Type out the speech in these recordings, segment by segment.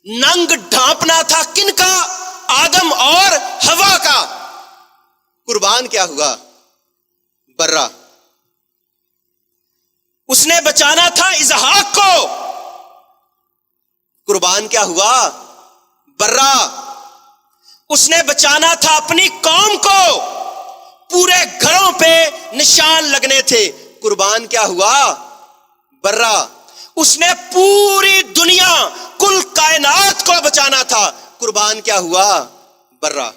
नंग ढांपना था किनका? आदम और हवा का। कुर्बान क्या हुआ? बर्रा। उसने बचाना था इसहाक को। कुर्बान क्या हुआ? बर्रा। उसने बचाना था अपनी कौम को। पूरे घरों पे निशान लगने थे। कुर्बान क्या हुआ? बर्रा। उसने पूरी दुनिया, कुल कायनात को बचाना था। कुर्बान क्या हुआ? बर्रा।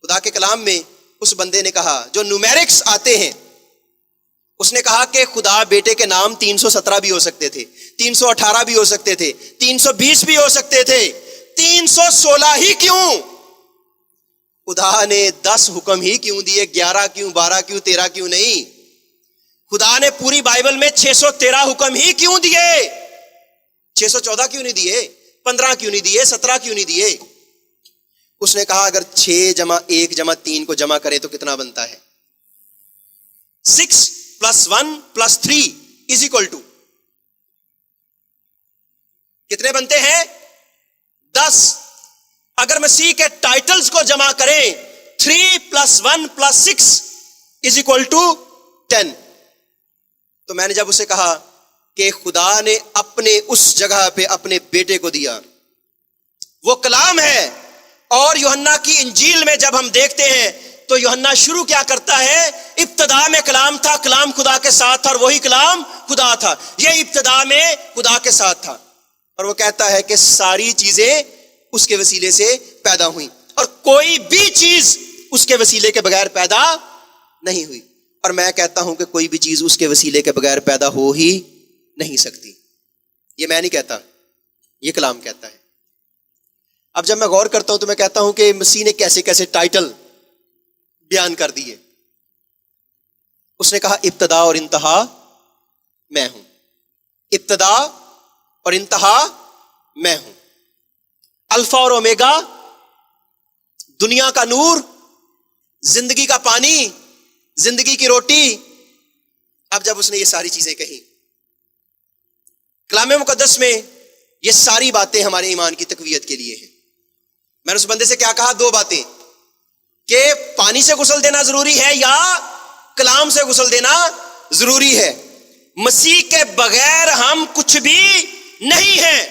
खुदा के कलाम में उस बंदे ने कहा, जो न्यूमेरिक्स आते हैं, उसने कहा कि खुदा बेटे के नाम 317 भी हो सकते थे, 318 भी हो सकते थे, 320 भी हो सकते थे, 316 ही क्यों? खुदा ने 10 हुक्म ही क्यों दिए? 11 क्यों, 12 क्यों, 13 क्यों नहीं? खुदा ने पूरी बाइबल में 613 हुक्म ही क्यों दिए? 614 क्यों नहीं दिए? 15 क्यों नहीं दिए? 17 क्यों नहीं दिए? उसने कहा अगर 6 + 1 + 3 को जमा करें तो कितना बनता है? 6 + 1 + 3 = कितने बनते हैं? 10। अगर मसीह के टाइटल्स को जमा करें 3 + 1 + 6 = 10। तो मैंने जब उसे कहा कि खुदा ने अपने उस जगह पे अपने बेटे को दिया, वो कलाम है। और यूहन्ना की इंजील में जब हम देखते हैं तो यूहन्ना शुरू क्या करता है? इब्तिदा में कलाम था, कलाम खुदा के साथ था और वही कलाम खुदा था। ये इब्तिदा में खुदा के साथ था। और वो कहता है कि सारी चीजें उसके वसीले से पैदा हुई और कोई भी चीज उसके वसीले के बगैर पैदा नहीं हुई। और मैं कहता हूं कि कोई भी चीज उसके वसीले के बगैर पैदा हो ही नहीं सकती। ये मैं नहीं कहता, ये कलाम कहता है। अब जब मैं गौर करता हूं तो मैं कहता हूं कि मसीह ने कैसे कैसे टाइटल बयान कर दिए। उसने कहा इब्तिदा और इंतहा मैं हूं। इब्तिदा और इंतहा मैं हूं। अल्फा और ओमेगा, दुनिया का नूर, जिंदगी का पानी, जिंदगी की रोटी। अब जब उसने ये सारी चीजें कही, कलाम मुकद्दस में ये सारी बातें हमारे ईमान की तकवीयत के लिए हैं। मैंने उस बंदे से क्या कहा? 2 बातें, कि पानी से गुस्ल देना जरूरी है या कलाम से गुस्ल देना जरूरी है। मसीह के बगैर हम कुछ भी नहीं हैं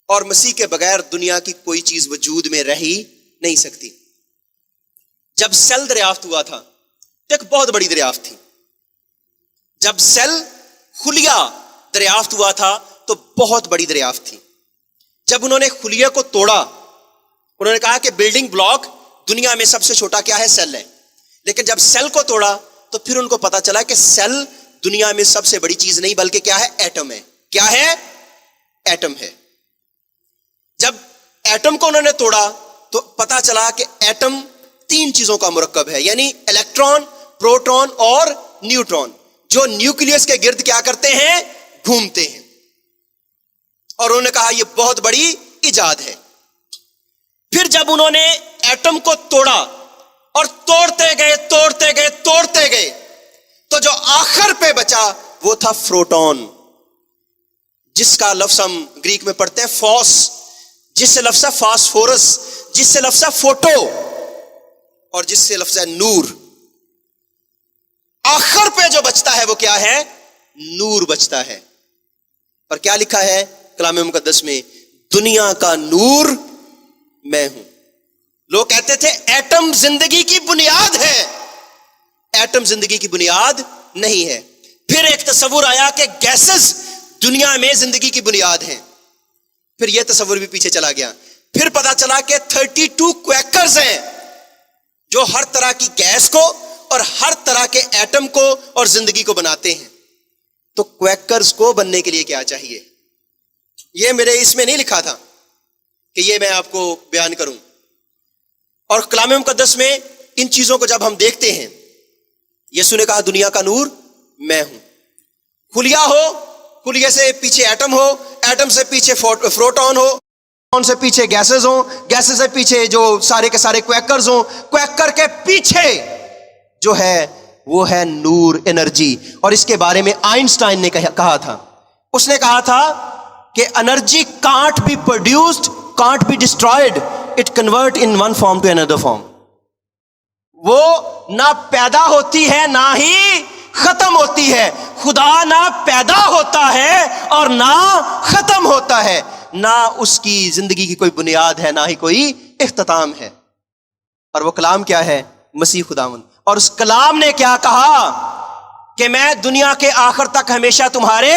और मसीह के बगैर दुनिया की कोई चीज वजूद में रह ही नहीं सकती। जब सेल दरियाफ्त हुआ था तो एक बहुत बड़ी दरियाफ्त थी। जब सेल खुलिया दरियाफ्त हुआ था तो बहुत बड़ी दरियाफ्त थी। जब उन्होंने खुलिया को तोड़ा, उन्होंने कहा कि बिल्डिंग ब्लॉक दुनिया में सबसे छोटा क्या है? सेल है। लेकिन जब सेल को तोड़ा तो फिर उनको पता चला कि सेल दुनिया में सबसे बड़ी चीज नहीं बल्कि क्या है? एटम है। क्या है? एटम है। जब एटम को उन्होंने तोड़ा तो पता चला कि एटम 3 चीजों का मुरक्कब है, यानी इलेक्ट्रॉन, प्रोटॉन और न्यूट्रॉन, जो न्यूक्लियस के गिर्द क्या करते हैं? घूमते हैं। और उन्होंने कहा यह बहुत बड़ी इजाद है। फिर जब उन्होंने एटम को तोड़ा और तोड़ते गए तो जो आखिर पे बचा वो था प्रोटॉन, जिसका लफ्ज हम ग्रीक में पढ़ते हैं फॉस, जिससे लफ्ज है फास्फोरस, जिससे लफ्ज है फोटो और जिससे लफ्ज है नूर। आखिर पे जो बचता है वो क्या है? नूर बचता है। और क्या लिखा है कलाम मुकद्दस में? दुनिया का नूर मैं हूं। लोग कहते थे एटम जिंदगी की बुनियाद है। एटम जिंदगी की बुनियाद नहीं है। फिर एक तस्वुर आया कि गैसेस दुनिया में जिंदगी की बुनियाद हैं। फिर यह तस्वुर भी पीछे चला गया। फिर पता चला कि 32 क्वैकर्स हैं जो हर तरह की गैस को और हर तरह के एटम को और जिंदगी को बनाते हैं। तो क्वैकर्स को बनने के लिए क्या चाहिए? यह मेरे इसमें नहीं लिखा था कि यह मैं आपको बयान करूं। और कलाम मुकद्दस में इन चीजों को जब हम देखते हैं, यीशु ने कहा दुनिया का नूर मैं हूं। खुलिया हो, खुलिया से पीछे एटम हो, एटम से पीछे प्रोटॉन हो, प्रोटॉन से पीछे गैसेस हो, गैसेस से पीछे जो सारे के सारे क्वैकर्स हो, क्वैकर के पीछे जो है वो है नूर, एनर्जी। और इसके बारे में आइंस्टाइन ने कहा था। उसने कहा था کہ energy can't be produced, can't be destroyed, it convert in one form to another form. وہ نہ پیدا ہوتی ہے نہ ہی ختم ہوتی ہے. خدا نہ پیدا ہوتا ہے اور نہ ختم ہوتا ہے، نہ اس کی زندگی کی کوئی بنیاد ہے نہ ہی کوئی اختتام ہے. اور وہ کلام کیا ہے؟ مسیح خداوند. اور اس کلام نے کیا کہا کہ میں دنیا کے آخر تک ہمیشہ تمہارے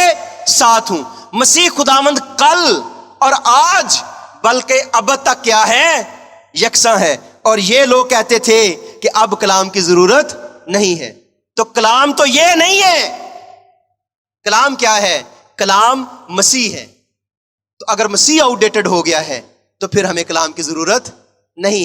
ساتھ ہوں. مسیح خداوند کل اور آج بلکہ ابد تک کیا ہے؟ یکساں ہے. اور یہ لوگ کہتے تھے کہ اب کلام کی ضرورت نہیں ہے. تو کلام تو یہ نہیں ہے. کلام کیا ہے؟ کلام مسیح ہے. تو اگر مسیح آؤٹ ڈیٹڈ ہو گیا ہے تو پھر ہمیں کلام کی ضرورت نہیں ہے.